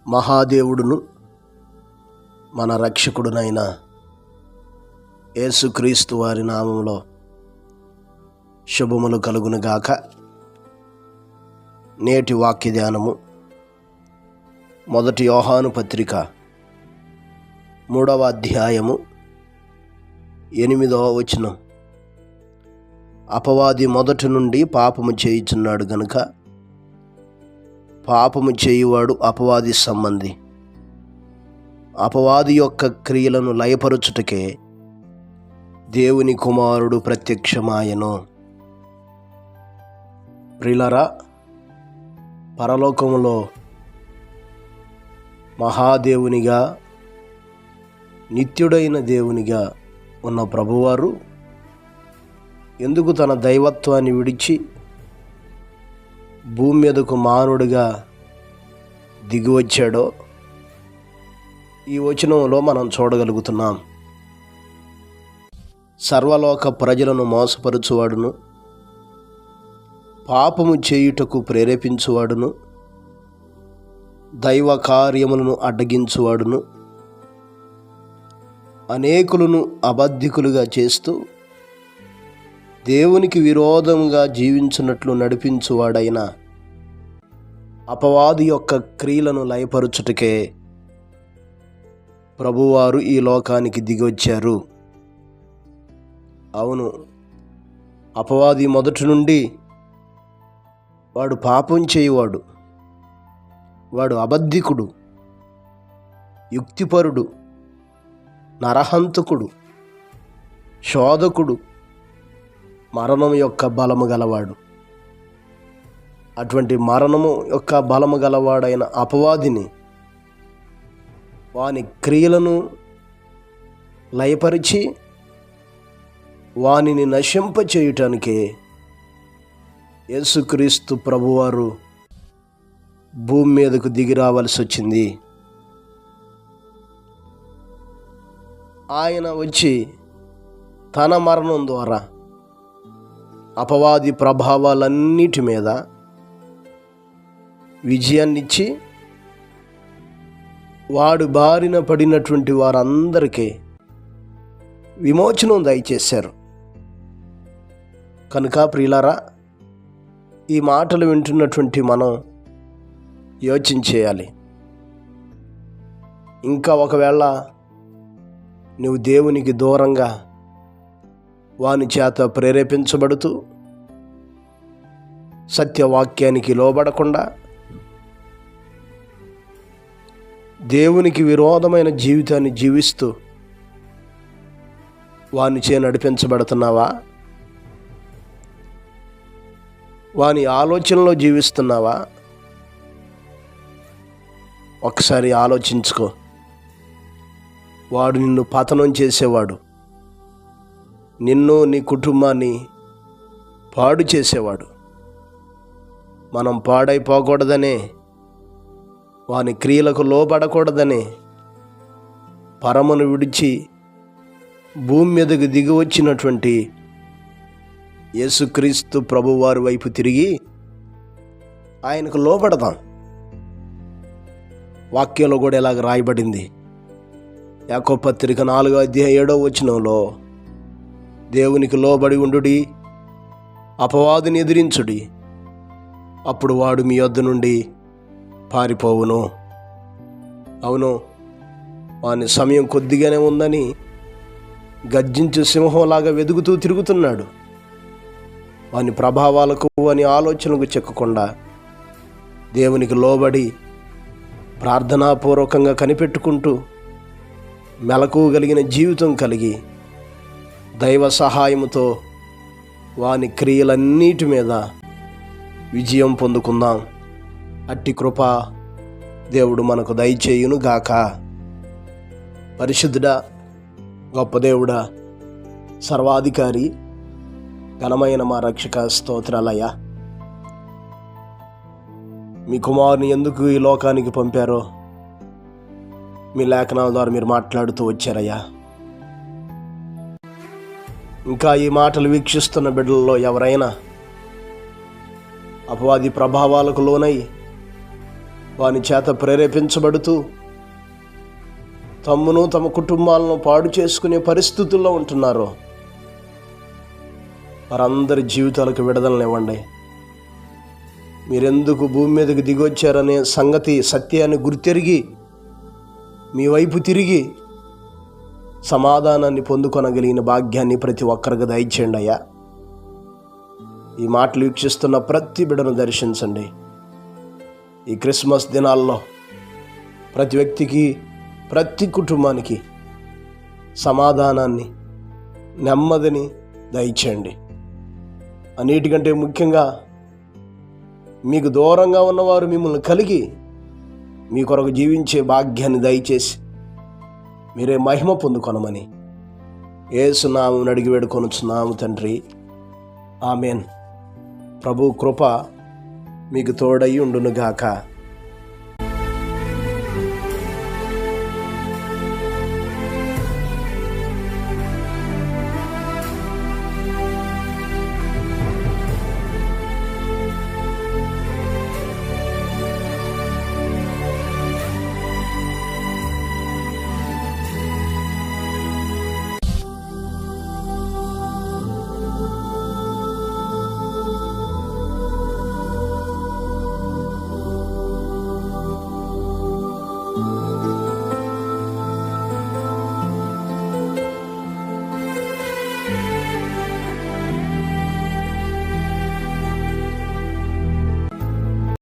మహాదేవుడును మన రక్షకుడునైన యేసుక్రీస్తు వారి నామములో శుభములు కలుగునుగాక. నేటి వాక్య ధ్యానము 1 యోహాను పత్రిక 3వ అధ్యాయము 8వ వచనం. అపవాది మొదటి నుండి పాపము చేయుచున్నాడు గనుక పాపము చేయువాడు అపవాది సంబంధి. అపవాది యొక్క క్రియలను లయపరుచుటకే దేవుని కుమారుడు ప్రత్యక్షమాయెను. ప్రియులారా, పరలోకములో మహాదేవునిగా నిత్యుడైన దేవునిగా ఉన్న ప్రభువారు ఎందుకు తన దైవత్వాన్ని విడిచి భూమి మీదకు మానవుడిగా దిగివచ్చాడో ఈ వచనంలో మనం చూడగలుగుతున్నాం. సర్వలోక ప్రజలను మోసపరుచువాడును, పాపము చేయుటకు ప్రేరేపించువాడును, దైవ కార్యములను అడ్డగించువాడును, అనేకులను అబద్ధికులుగా చేస్తూ దేవునికి విరోధంగా జీవించున్నట్లు నడిపించువాడైన అపవాది యొక్క క్రియలను లయపరుచుటకే ప్రభువారు ఈ లోకానికి దిగొచ్చారు. అవును, అపవాది మొదటి నుండి వాడు పాపం చేయువాడు, వాడు అబద్ధికుడు, యుక్తిపరుడు, నరహంతకుడు, శోధకుడు, మరణం యొక్క బలము గలవాడు. అటువంటి మరణము యొక్క బలము గలవాడైన అపవాదిని, వాని క్రియలను లయపరిచి వానిని నశింపచేయుటానికే యేసుక్రీస్తు ప్రభువారు భూమి మీదకు దిగి రావాల్సి వచ్చింది. ఆయన వచ్చి తన మరణం ద్వారా అపవాది ప్రభావాలన్నిటి మీద విజయాన్నిచ్చి వాడు బారిన పడినటువంటి వారందరికీ విమోచనం దయచేశారు. కనుక ప్రియులారా, ఈ మాటలు వింటున్నటువంటి మనం యోచించేయాలి. ఇంకా ఒకవేళ నువ్వు దేవునికి దూరంగా వాని చేత ప్రేరేపించబడుతూ సత్యవాక్యానికి లోబడకుండా దేవునికి విరోధమైన జీవితాన్ని జీవిస్తూ వానిచే నడిపించబడుతున్నావా? వాని ఆలోచనలో జీవిస్తున్నావా? ఒకసారి ఆలోచించుకో. వాడు నిన్ను పతనం చేసేవాడు, నిన్ను నీ కుటుంబాన్ని పాడు చేసేవాడు. మనం పాడైపోకూడదనే, వాని క్రియలకు లోబడకూడదనే పరమను విడిచి భూమి మీదకు దిగి వచ్చినటువంటి యేసుక్రీస్తు ప్రభువారి వైపు తిరిగి ఆయనకు లోబడదాం. వాక్యంలో కూడా ఇలాగ రాయబడింది. యాకోబు పత్రిక 4వ అధ్యాయం 7వ వచనంలో, దేవునికి లోబడి ఉండుడి, అపవాదిని ఎదిరించుడి, అప్పుడు వాడు మీ యొద్ద నుండి పారిపోవును. అవును, వాని సమయం కొద్దిగానే ఉందని గర్జించు సింహంలాగా వెదుగుతూ తిరుగుతున్నాడు. వాని ప్రభావాలకు, వాని ఆలోచనకు చెక్కకుండా దేవునికి లోబడి ప్రార్థనాపూర్వకంగా కనిపెట్టుకుంటూ మెలకువ కలిగిన జీవితం కలిగి దైవ సహాయముతో వాని క్రియలన్నిటి మీద విజయం పొందుకుందాం. అట్టి కృప దేవుడు మనకు దయచేయును గాక. పరిశుద్ధుడా, గొప్ప దేవుడా, సర్వాధికారి, ఘనమైన మా రక్షక, స్తోత్రాలయ్యా. మీ కుమారుని ఎందుకు ఈ లోకానికి పంపారో మీ లేఖనాల ద్వారా మీరు మాట్లాడుతూ వచ్చారయ్యా. ఇంకా ఈ మాటలు వీక్షిస్తున్న బిడ్డలలో ఎవరైనా అపవాది ప్రభావాలకు లోనై వాని చేత ప్రేరేపించబడుతూ తమ్మును తమ కుటుంబాలను పాడు చేసుకునే పరిస్థితుల్లో ఉంటున్నారో వారందరి జీవితాలకు విడుదలనివ్వండి. మీరెందుకు భూమి మీదకి దిగొచ్చారనే సంగతి సత్యాన్ని గుర్తెరిగి మీ వైపు తిరిగి సమాధానాన్ని పొందుకొనగలిగిన భాగ్యాన్ని ప్రతి ఒక్కరికి దయచేయండి అయ్యా. ఈ మాటలు వీక్షిస్తున్న ప్రతి బిడ్డను దర్శించండి. ఈ క్రిస్మస్ దినాల్లో ప్రతి వ్యక్తికి, ప్రతి కుటుంబానికి సమాధానాన్ని, నెమ్మదిని దయచేయండి. అన్నిటికంటే ముఖ్యంగా మీకు దూరంగా ఉన్నవారు మిమ్మల్ని కలిగి మీ కొరకు జీవించే భాగ్యాన్ని దయచేసి మీరే మహిమ పొందుకొనమని యేసు నామమున అడిగి వేడుకొనుచున్నాము తండ్రి. ఆమేన్. ప్రభు కృప మీకు తోడై ఉండునుగాక.